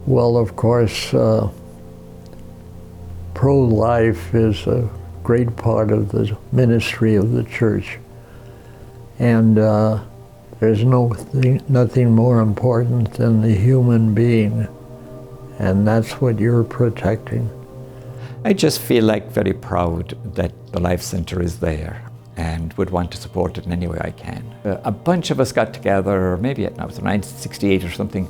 Well, of course, pro-life is a great part of the ministry of the church. And there's nothing more important than the human being. And that's what you're protecting. I just feel like very proud that the Life Centre is there and would want to support it in any way I can. A bunch of us got together, maybe it was 1968 or something,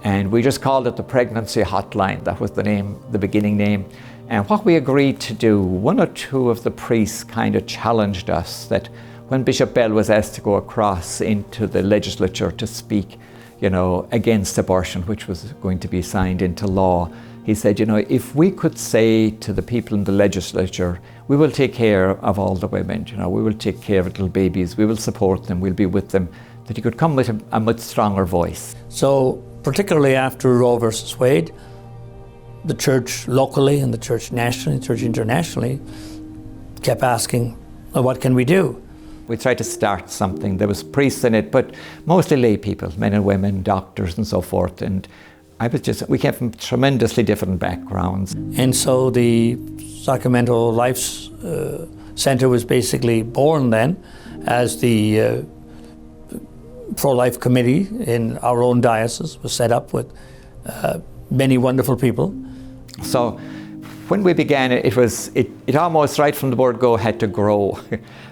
and we just called it the Pregnancy Hotline. That was the name, the beginning name. And what we agreed to do, one or two of the priests kind of challenged us that when Bishop Bell was asked to go across into the legislature to speak, against abortion, which was going to be signed into law, he said, if we could say to the people in the legislature, we will take care of all the women, we will take care of little babies, we will support them, we'll be with them, that he could come with a much stronger voice. So, particularly after Roe versus Wade, the church locally and the church nationally, the church internationally, kept asking, well, what can we do? We tried to start something. There was priests in it, but mostly lay people, men and women, doctors and so forth. And we came from tremendously different backgrounds. And so the Sacramento Life Centre was basically born then as the pro-life committee in our own diocese was set up with many wonderful people. So when we began, it almost right from the word go had to grow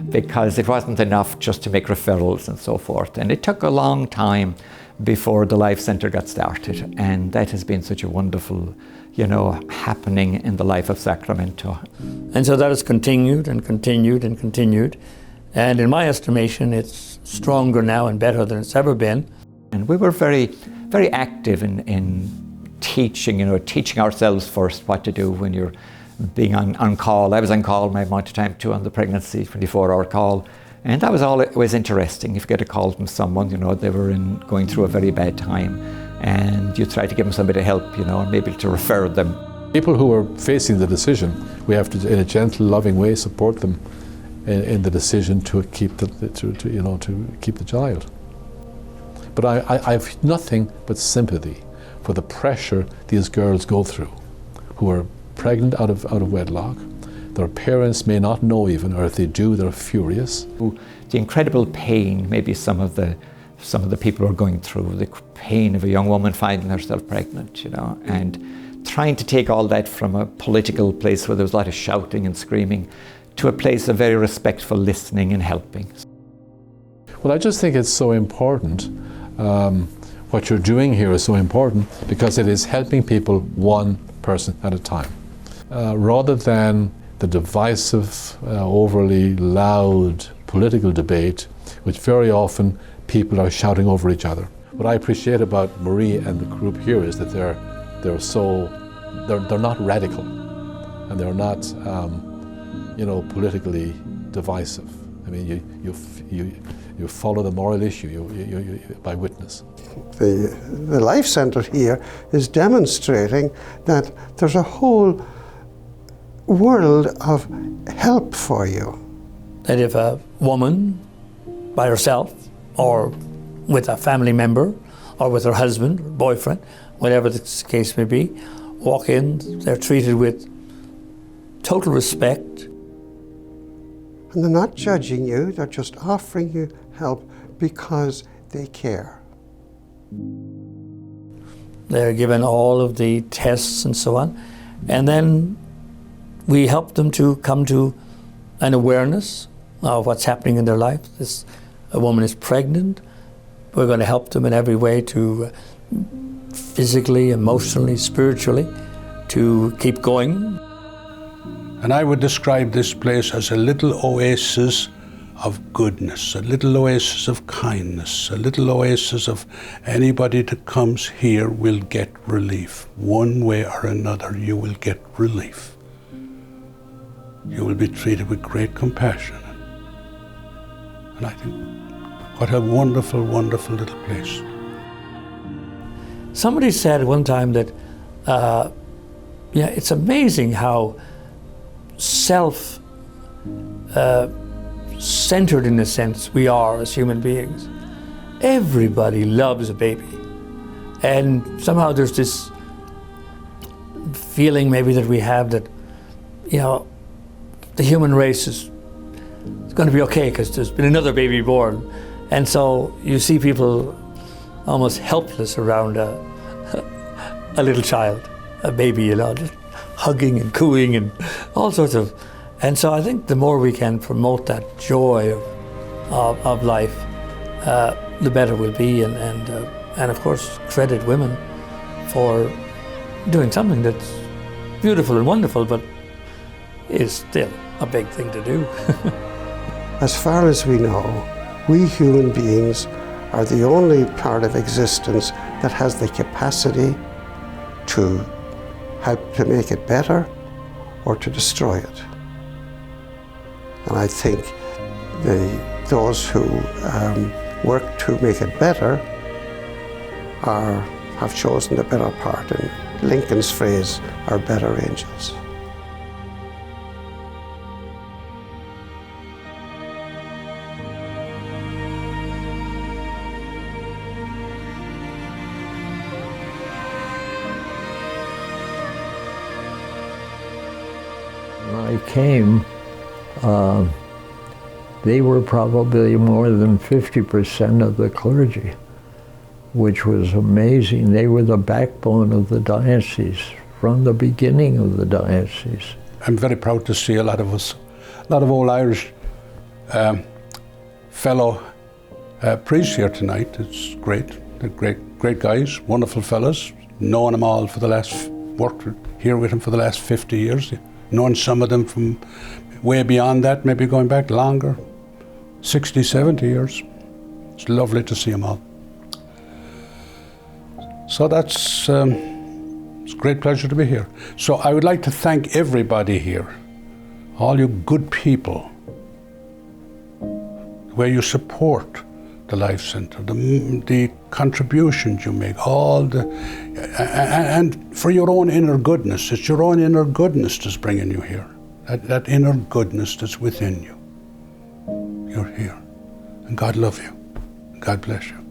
because it wasn't enough just to make referrals and so forth. And it took a long time before the Life Centre got started. And that has been such a wonderful, happening in the life of Sacramento. And so that has continued and continued and continued. And in my estimation, it's stronger now and better than it's ever been. And we were very, very active in teaching, teaching ourselves first what to do when you're being on call. I was on call my amount of time too on the pregnancy 24-hour call. And that was always interesting. If you get a call from someone, they were going through a very bad time, and you try to give them somebody to help, and maybe to refer them. People who are facing the decision, we have to, in a gentle, loving way, support them in the decision to keep to keep the child. But I have nothing but sympathy for the pressure these girls go through, who are pregnant out of wedlock. Their parents may not know even, or if they do, they're furious. The incredible pain, maybe some of the people are going through, the pain of a young woman finding herself pregnant, and trying to take all that from a political place where there was a lot of shouting and screaming to a place of very respectful listening and helping. Well, I just think it's so important. What you're doing here is so important because it is helping people one person at a time. Rather than the divisive, overly loud political debate, which very often people are shouting over each other. What I appreciate about Marie and the group here is that they're not radical, and they're not politically divisive. I mean, you follow the moral issue you by witness. The Life Centre here is demonstrating that there's a whole world of help for you. That if a woman by herself or with a family member or with her husband or boyfriend, whatever the case may be, walk in, they're treated with total respect. And they're not judging you, they're just offering you help because they care. They're given all of the tests and so on. And then we help them to come to an awareness of what's happening in their life. A woman is pregnant. We're going to help them in every way to physically, emotionally, spiritually, to keep going. And I would describe this place as a little oasis of goodness, a little oasis of kindness, a little oasis of anybody that comes here will get relief. One way or another, you will get relief. You will be treated with great compassion. And I think, what a wonderful, wonderful little place. Somebody said one time that, it's amazing how self-centered in a sense we are as human beings. Everybody loves a baby. And somehow there's this feeling maybe that we have that, you know, the human race is going to be okay because there's been another baby born. And so you see people almost helpless around a little child, a baby, you know, just hugging and cooing and all sorts of. And so I think the more we can promote that joy of life, the better we'll be. And of course, credit women for doing something that's beautiful and wonderful, but is still a big thing to do. As far as we know, we human beings are the only part of existence that has the capacity to help to make it better or to destroy it. And I think those who work to make it better have chosen the better part. In Lincoln's phrase, are better angels. When I came, they were probably more than 50% of the clergy, which was amazing. They were the backbone of the diocese from the beginning of the diocese. I'm very proud to see a lot of us, a lot of old Irish fellow priests here tonight. It's great. They're great guys, wonderful fellas. Known them all for the last, worked here with them for the last 50 years. Known some of them from way beyond that, maybe going back longer, 60, 70 years. It's lovely to see them all. So that's, it's a great pleasure to be here. So I would like to thank everybody here, all you good people, where you support the Life Centre, the contributions you make, all the, and for your own inner goodness. It's your own inner goodness that's bringing you here. That inner goodness that's within you. You're here. And God love you. God bless you.